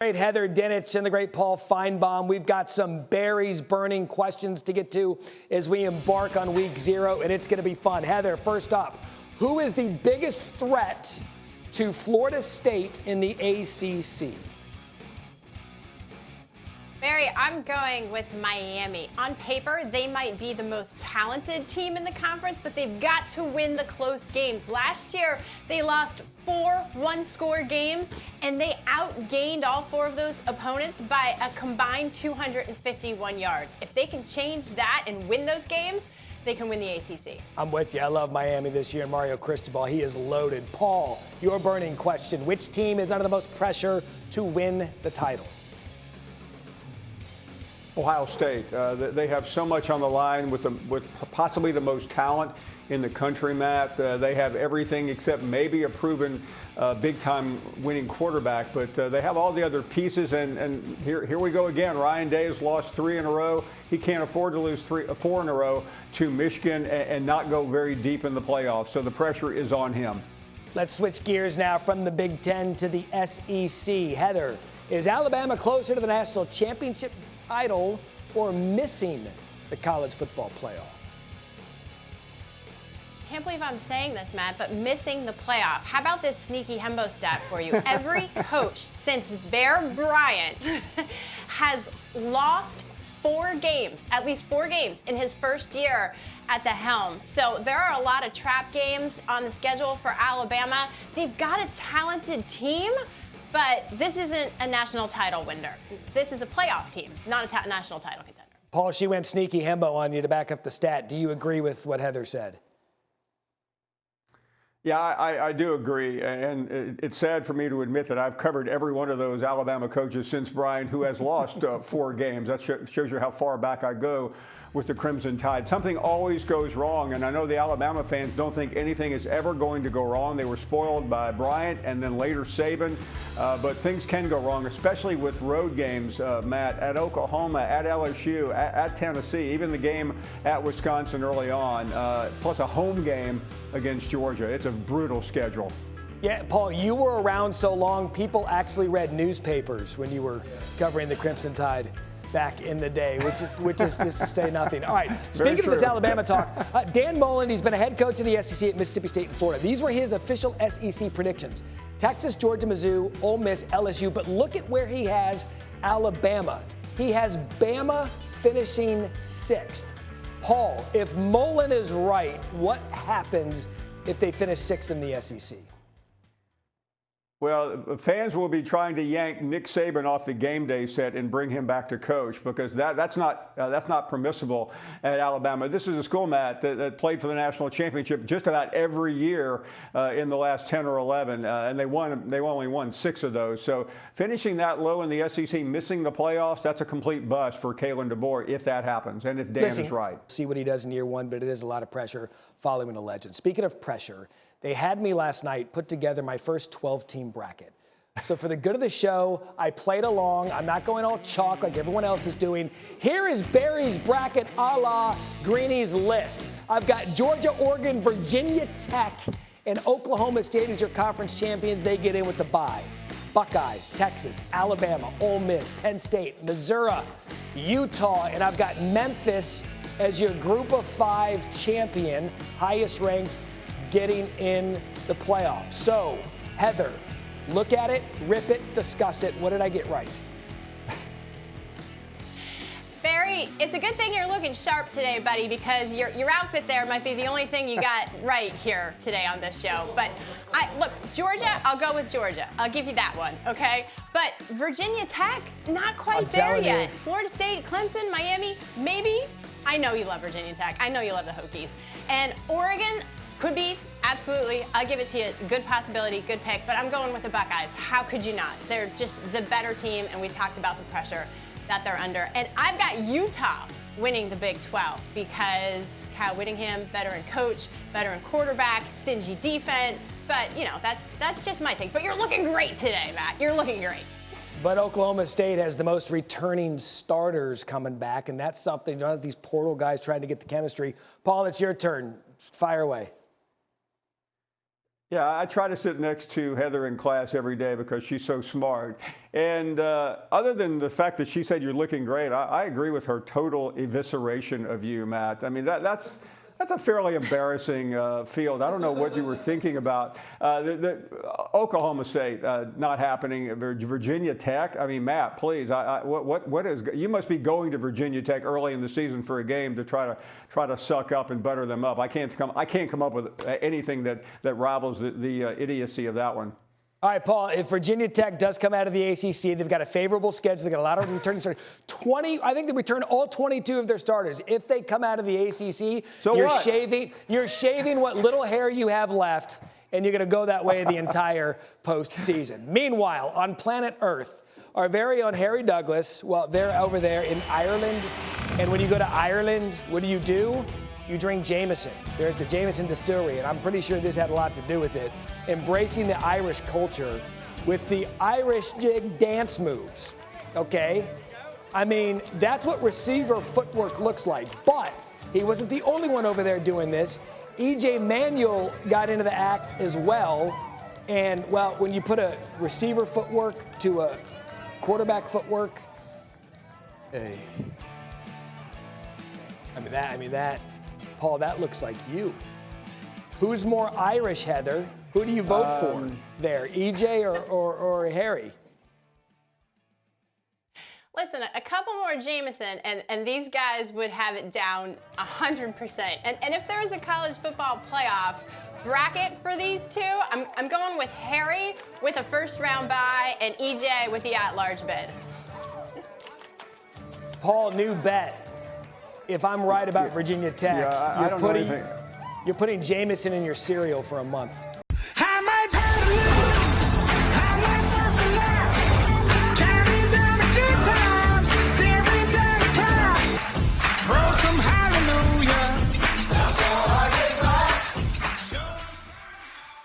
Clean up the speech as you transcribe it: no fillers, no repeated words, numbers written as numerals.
Great Heather Dinich and the great Paul Finebaum. We've got some Barrie's burning questions to get to as we embark on week 0, and it's going to be fun. Heather, first up, who is the biggest threat to Florida State in the ACC? Barrie, I'm going with Miami. On paper, they might be the most talented team in the conference, but they've got to win the close games. Last year, they lost 4 one-score games, and they outgained all 4 of those opponents by a combined 251 yards. If they can change that and win those games, they can win the ACC. I'm with you. I love Miami this year. Mario Cristobal, he is loaded. Paul, your burning question. Which team is under the most pressure to win the title? Ohio State. They have so much on the line with possibly the most talent in the country, Matt. They have everything except maybe a proven big-time winning quarterback, but they have all the other pieces, and here we go again. Ryan Day has lost 3 in a row. He can't afford to lose 4 in a row to Michigan and not go very deep in the playoffs, so the pressure is on him. Let's switch gears now from the Big Ten to the SEC. Heather, is Alabama closer to the national championship title or missing the college football playoff? Can't believe I'm saying this, Matt, but missing the playoff. How about this sneaky Hembo stat for you? Every coach since Bear Bryant has lost 4 games, at least 4 games in his first year at the helm. So there are a lot of trap games on the schedule for Alabama. They've got a talented team, but this isn't a national title winner. This is a playoff team, not a national title contender. Paul, she went sneaky Hembo on you to back up the stat. Do you agree with what Heather said? Yeah, I do agree, and it's sad for me to admit that I've covered every one of those Alabama coaches since Bryant, who has lost 4 games. That shows you how far back I go with the Crimson Tide. Something always goes wrong, and I know the Alabama fans don't think anything is ever going to go wrong. They were spoiled by Bryant and then later Saban, but things can go wrong, especially with road games, Matt, at Oklahoma, at LSU, at Tennessee, even the game at Wisconsin early on, plus a home game against Georgia. It's a brutal schedule. Yeah, Paul, you were around so long, people actually read newspapers when you were covering the Crimson Tide back in the day, which is just to say nothing. All right, speaking of this Alabama talk, Dan Mullen, he's been a head coach in the SEC at Mississippi State and Florida. These were his official SEC predictions. Texas, Georgia, Mizzou, Ole Miss, LSU, but look at where he has Alabama. He has Bama finishing 6th. Paul, if Mullen is right, what happens if they finish 6th in the SEC? Well, fans will be trying to yank Nick Saban off the game day set and bring him back to coach, because that's not permissible at Alabama. This is a school, Matt, that played for the national championship just about every year in the last 10 or 11, and they only won 6 of those. So finishing that low in the SEC, missing the playoffs, that's a complete bust for Kalen DeBoer if that happens, and if Dan is right. See what he does in year 1, but it is a lot of pressure following a legend. Speaking of pressure, they had me last night put together my first 12-team bracket. So for the good of the show, I played along. I'm not going all chalk like everyone else is doing. Here is Barrie's bracket a la Greenie's list. I've got Georgia, Oregon, Virginia Tech, and Oklahoma State as your conference champions. They get in with the bye. Buckeyes, Texas, Alabama, Ole Miss, Penn State, Missouri, Utah, and I've got Memphis as your group of 5 champion, highest ranked, getting in the playoffs. So, Heather, look at it, rip it, discuss it. What did I get right? Barrie, it's a good thing you're looking sharp today, buddy, because your outfit there might be the only thing you got right here today on this show. But look, Georgia, I'll go with Georgia. I'll give you that one, okay? But Virginia Tech, not quite there yet. Florida State, Clemson, Miami, maybe. I know you love Virginia Tech. I know you love the Hokies. And Oregon, could be, absolutely. I'll give it to you. Good possibility, good pick. But I'm going with the Buckeyes. How could you not? They're just the better team, and we talked about the pressure that they're under. And I've got Utah winning the Big 12 because Kyle Whittingham, veteran coach, veteran quarterback, stingy defense. But, you know, that's just my take. But you're looking great today, Matt. You're looking great. But Oklahoma State has the most returning starters coming back, and that's something. None of these portal guys trying to get the chemistry. Paul, it's your turn. Fire away. Yeah, I try to sit next to Heather in class every day because she's so smart. And other than the fact that she said you're looking great, I agree with her total evisceration of you, Matt. I mean, that's a fairly embarrassing field. I don't know what you were thinking about. Oklahoma State not happening. Virginia Tech. I mean, Matt, please. What is? You must be going to Virginia Tech early in the season for a game to try to suck up and butter them up. I can't come up with anything that rivals the idiocy of that one. All right, Paul, if Virginia Tech does come out of the ACC, they've got a favorable schedule. They've got a lot of returning starters. I think they return all 22 of their starters. If they come out of the ACC, so you're shaving what little hair you have left, and you're going to go that way the entire postseason. Meanwhile, on planet Earth, our very own Harry Douglas, well, they're over there in Ireland. And when you go to Ireland, what do? You drink Jameson. They're at the Jameson distillery, and I'm pretty sure this had a lot to do with it. Embracing the Irish culture with the Irish jig dance moves, okay? I mean, that's what receiver footwork looks like. But he wasn't the only one over there doing this. E.J. Manuel got into the act as well. And, well, when you put a receiver footwork to a quarterback footwork, hey. I mean that. Paul, that looks like you. Who's more Irish, Heather? Who do you vote for there, EJ or Harry? Listen, a couple more Jameson, and these guys would have it down 100%. And if there was a college football playoff bracket for these two, I'm going with Harry with a first-round bye and EJ with the at-large bid. Paul, new bet. If I'm right about Virginia Tech, you're putting Jameson in your cereal for a month.